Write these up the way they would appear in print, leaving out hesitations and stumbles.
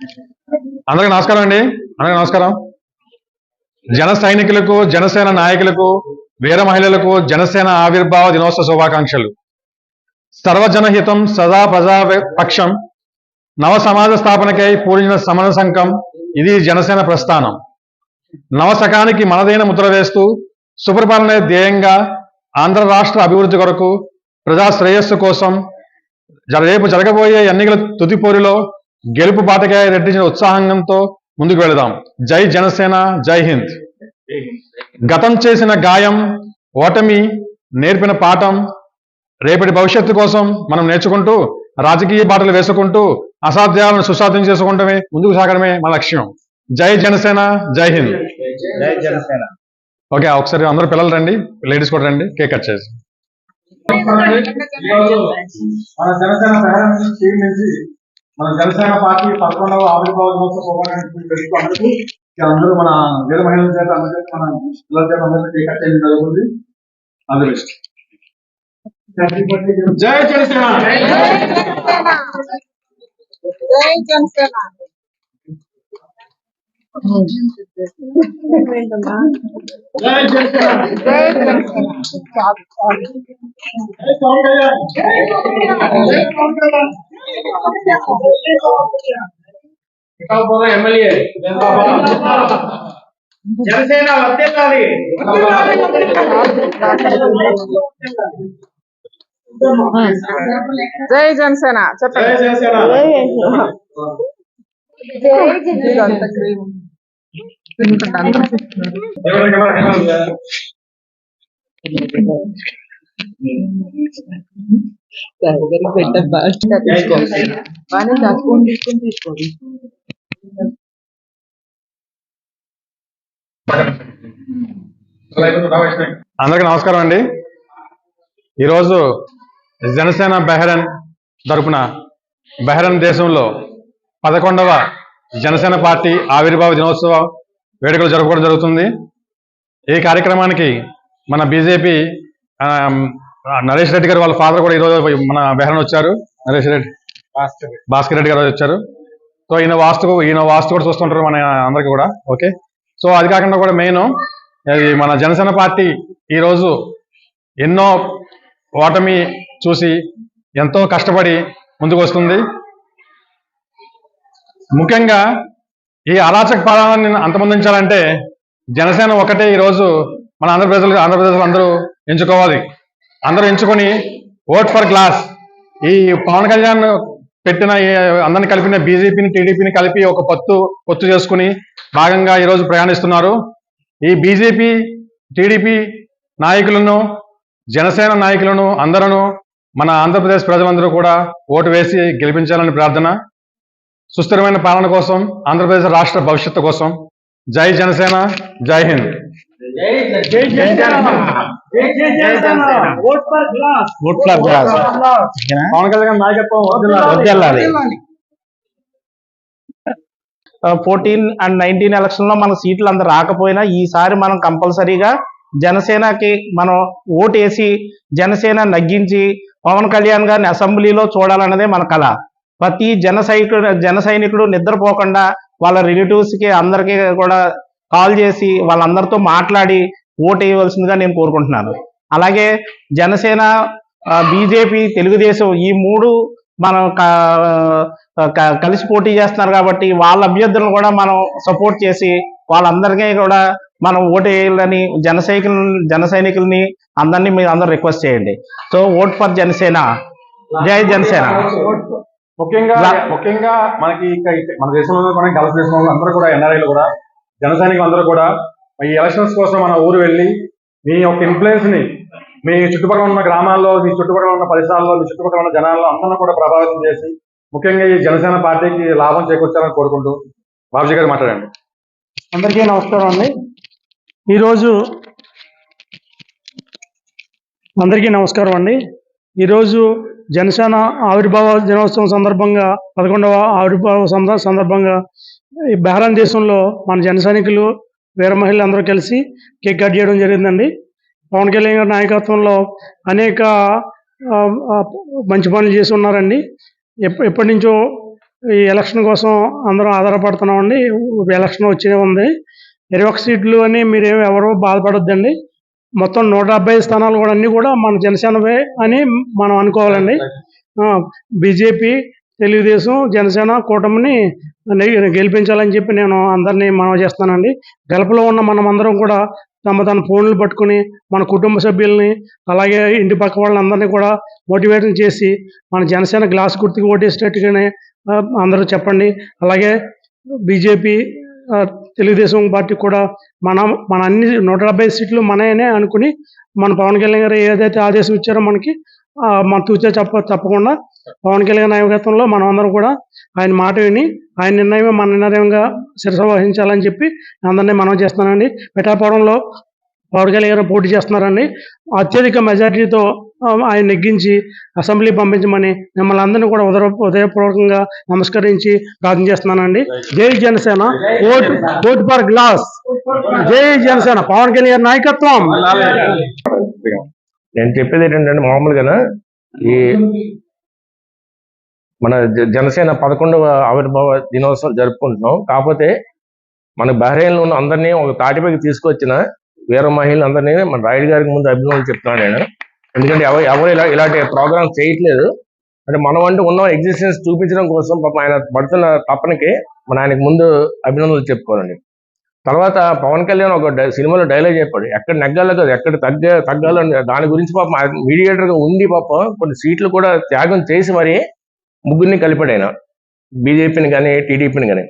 అందరికీ నమస్కారం అండి. అందరికీ నమస్కారం. జన సైనికులకు, జనసేన నాయకులకు, వీర మహిళలకు జనసేన ఆవిర్భావ దినోత్సవ శుభాకాంక్షలు. సర్వజనహితం సదా ప్రజాపక్షం, నవ సమాజ స్థాపనకై పూరించిన సమర సంఘం ఇది జనసేన ప్రస్థానం. నవశకానికి మనదైన ముద్ర వేస్తూ సుపరిపాలన ధ్యేయంగా ఆంధ్ర రాష్ట్ర అభివృద్ధి కొరకు, ప్రజా శ్రేయస్సు కోసం రేపు జరగబోయే ఎన్నికల తుది పోరులో గెలుపు బాటగా రెట్టించిన ఉత్సాహంతో ముందుకు వెళదాం. జై జనసేన, జై హింద్. గతం చేసిన గాయం, ఓటమి నేర్పిన పాఠం, రేపటి భవిష్యత్తు కోసం మనం నేర్చుకుంటూ రాజకీయ బాటలు వేసుకుంటూ అసాధ్యాలను సుసాధ్యం చేసుకోవడమే, ముందుకు సాగడమే మన లక్ష్యం. జై జనసేన, జై హింద్. జై జనసేన. ఓకే, ఒకసారి అందరూ పిల్లలు రండి, లేడీస్ కూడా రండి, కేక్ కట్ చేసి. మన జనసేన మన జనసేన పార్టీ 11వ ఆవిర్భావ దినోత్సవ శుభాకాంక్షలు అందరూ మన వీర మహిళల చేత అందరి మన పిల్లల చేత అందరికీ కేక్ కట్ చేయడం జరుగుతుంది. అందరూ జై జనసేన, జై జనసేన. ఎమ్మెల్యే జనసేన వర్ధిల్లాలి. జై జనసేన చెప్పండి. జై జనసేన. అందరికీ నమస్కారం అండి. ఈరోజు జనసేన బెహ్రెన్ తరపున బెహ్రెన్ దేశంలో 11వ జనసేన పార్టీ ఆవిర్భావ దినోత్సవ వేడుకలు జరుపుకోవడం జరుగుతుంది. ఈ కార్యక్రమానికి మన బీజేపీ నరేష్ రెడ్డి గారు వాళ్ళ ఫాదర్ కూడా ఈరోజు మన బెహ్రెన్ వచ్చారు. నరేష్ రెడ్డి, భాస్కర్ రెడ్డి గారు వచ్చారు. సో ఈయన వాస్తు కూడా చూస్తుంటారు మన అందరికీ కూడా. ఓకే, సో అది కాకుండా కూడా మెయిన్ మన జనసేన పార్టీ ఈరోజు ఎన్నో ఓటమి చూసి ఎంతో కష్టపడి ముందుకు వస్తుంది. ముఖ్యంగా ఈ అరాచక పాలనని అంతమొందించాలంటే జనసేన ఒకటే ఈరోజు మన ఆంధ్రప్రదేశ్ అందరూ ఎంచుకోవాలి. అందరూ ఎంచుకొని ఓట్ ఫర్ గ్లాస్, ఈ పవన్ కళ్యాణ్ పెట్టిన అందరిని కలిపిన బీజేపీని, టీడీపీని కలిపి ఒక పొత్తు చేసుకుని భాగంగా ఈరోజు ప్రయాణిస్తున్నారు. ఈ బీజేపీ, టీడీపీ నాయకులను, జనసేన నాయకులను అందరూ మన ఆంధ్రప్రదేశ్ ప్రజలందరూ కూడా ఓటు వేసి గెలిపించాలని ప్రార్థన. సుస్థిరమైన పాలన కోసం, ఆంధ్రప్రదేశ్ రాష్ట్ర భవిష్యత్తు కోసం. జై జనసేన, జై హింద్. పవన్ కళ్యాణ్ నాయకత్వం 14 and 19 ఎలక్షన్ లో మన సీట్లు అందరు రాకపోయినా ఈసారి మనం కంపల్సరీగా జనసేనకి మనం ఓటేసి జనసేన నగ్గించి పవన్ కళ్యాణ్ గారిని అసెంబ్లీలో చూడాలన్నదే మన కళ. ప్రతి జన సైనికుడు నిద్రపోకుండా వాళ్ళ రిలేటివ్స్ కి అందరికీ కూడా కాల్ చేసి వాళ్ళందరితో మాట్లాడి ఓటు వేయవలసిందిగా నేను కోరుకుంటున్నాను. అలాగే జనసేన, బీజేపీ, తెలుగుదేశం ఈ మూడు మనం కలిసి పోటీ చేస్తున్నారు కాబట్టి వాళ్ళ అభ్యర్థులను కూడా మనం సపోర్ట్ చేసి వాళ్ళందరికీ కూడా మనం ఓటు వేయాలని జన సైనికుల్ని అందరినీ మీరు అందరూ రిక్వెస్ట్ చేయండి. So vote for Janasena. జై జనసేన. ముఖ్యంగా మనకి మన దేశంలో కూడా, గల్ఫ్ దేశంలో అందరూ కూడా, ఎన్ఆర్ఐలు కూడా, జన సైనికులు అందరూ కూడా ఈ ఎలక్షన్స్ కోసం మన ఊరు వెళ్ళి మీ యొక్క ఇన్ఫ్లుయెన్స్ ని మీ చుట్టుపక్కల ఉన్న గ్రామాల్లో, మీ చుట్టుపక్కల ఉన్న పరిసరాల్లో, మీ చుట్టుపక్కల ఉన్న జనాల్లో అందరూ కూడా ప్రభావితం చేసి ముఖ్యంగా ఈ జనసేన పార్టీకి లాభం చేకూర్చాలని కోరుకుంటూ బాబుజీ గారు మాట్లాడండి. అందరికీ నమస్కారం అండి. ఈరోజు జనసేన ఆవిర్భావ దినోత్సవం సందర్భంగా 11వ ఆవిర్భావ సందర్భంగా ఈ బెహ్రెన్ దేశంలో మన జన సైనికులు, వీర మహిళలు అందరూ కలిసి కేక్ కట్ చేయడం జరిగిందండి. పవన్ కళ్యాణ్ గారి నాయకత్వంలో అనేక మంచి పనులు చేసి ఉన్నారండి. ఎప్పటి నుంచో ఈ ఎలక్షన్ కోసం అందరం ఆధారపడుతున్నామండి. ఎలక్షన్ వచ్చే ఉంది. 21 సీట్లు అని మీరేమి ఎవరు బాధపడొద్దండి. మొత్తం 170 స్థానాలు కూడా అన్నీ కూడా మన జనసేనవే అని మనం అనుకోవాలండి. బీజేపీ, తెలుగుదేశం, జనసేన కూటమిని గెలిపించాలని చెప్పి నేను అందరినీ మనవి చేస్తానండి. గెలుపులో ఉన్న మనమందరం కూడా తన ఫోన్లు పట్టుకుని మన కుటుంబ సభ్యుల్ని అలాగే ఇంటి పక్క వాళ్ళందరినీ కూడా మోటివేషన్ చేసి మన జనసేన గ్లాస్ గుర్తుకి ఓటేసేటట్టుగానే అందరూ చెప్పండి. అలాగే బీజేపీ, తెలుగుదేశం పార్టీ కూడా మన అన్ని 170 సీట్లు మనయనే అనుకుని మన పవన్ కళ్యాణ్ గారు ఏదైతే ఆదేశం ఇచ్చారో మనకి మన తూచా తప్పకుండా పవన్ కళ్యాణ్ నాయకత్వంలో మనం అందరం కూడా ఆయన మాట విని ఆయన నిర్ణయమే మన నిర్ణయంగా శిరస వహించాలని చెప్పి అందరినీ మనం చేస్తున్నానండి. పిఠాపురంలో పవన్ కళ్యాణ్ గారు పోటీ చేస్తున్నారండి. అత్యధిక మెజార్టీతో ఆయన నెగ్గించి అసెంబ్లీ పంపించమని మిమ్మల్ని అందరినీ కూడా హృదయపూర్వకంగా నమస్కరించి ప్రార్థన చేస్తున్నానండి. జై జనసేన, ఓట్ ఫర్ గ్లాస్. జై జనసేన, పవన్ కళ్యాణ్ నాయకత్వం. నేను చెప్పేది ఏంటంటే మామూలుగా ఈ మన జనసేన 11వ ఆవిర్భావ దినోత్సవం జరుపుకుంటున్నాం. కాకపోతే మన బహ్రెయిన్లో ఉన్న అందరినీ ఒక తాటిపైకి తీసుకొచ్చిన వీర మహిళలు అందరినీ మన రాయుడు గారికి ముందు అభినందనలు చెప్తున్నాను నేను. ఎందుకంటే ఎవరు ఇలాంటి ప్రోగ్రామ్స్ చేయట్లేదు. అంటే మనం అంటూ ఉన్న ఎగ్జిస్టెన్స్ చూపించడం కోసం పాపం ఆయన పడుతున్న తప్పనకి ఆయనకు ముందు అభినందనలు చెప్పుకోవాలండి. తర్వాత పవన్ కళ్యాణ్ ఒక సినిమాలో డైలాగ్ చెప్పాడు, ఎక్కడ నెగ్గాలో కదా ఎక్కడ తగ్గాలని. దాని గురించి పాపం మీడియేటర్గా ఉండి పాపం కొన్ని సీట్లు కూడా త్యాగం చేసి మరి ముగ్గురిని కలిపాడు ఆయన, బీజేపీని కానీ టీడీపీని కానీ.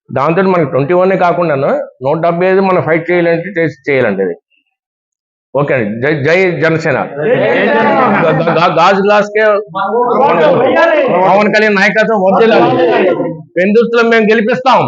దాంతో మనకి 21 కాకుండా 175 మనం ఫైట్ చేయాలంటే చేయాలండి అది. ఓకే అండి. జై జనసేన. గాజు గ్లాస్ కే పవన్ కళ్యాణ్ నాయకత్వం వదిలేదు. పెందుర్తిలో మేము గెలిపిస్తాం.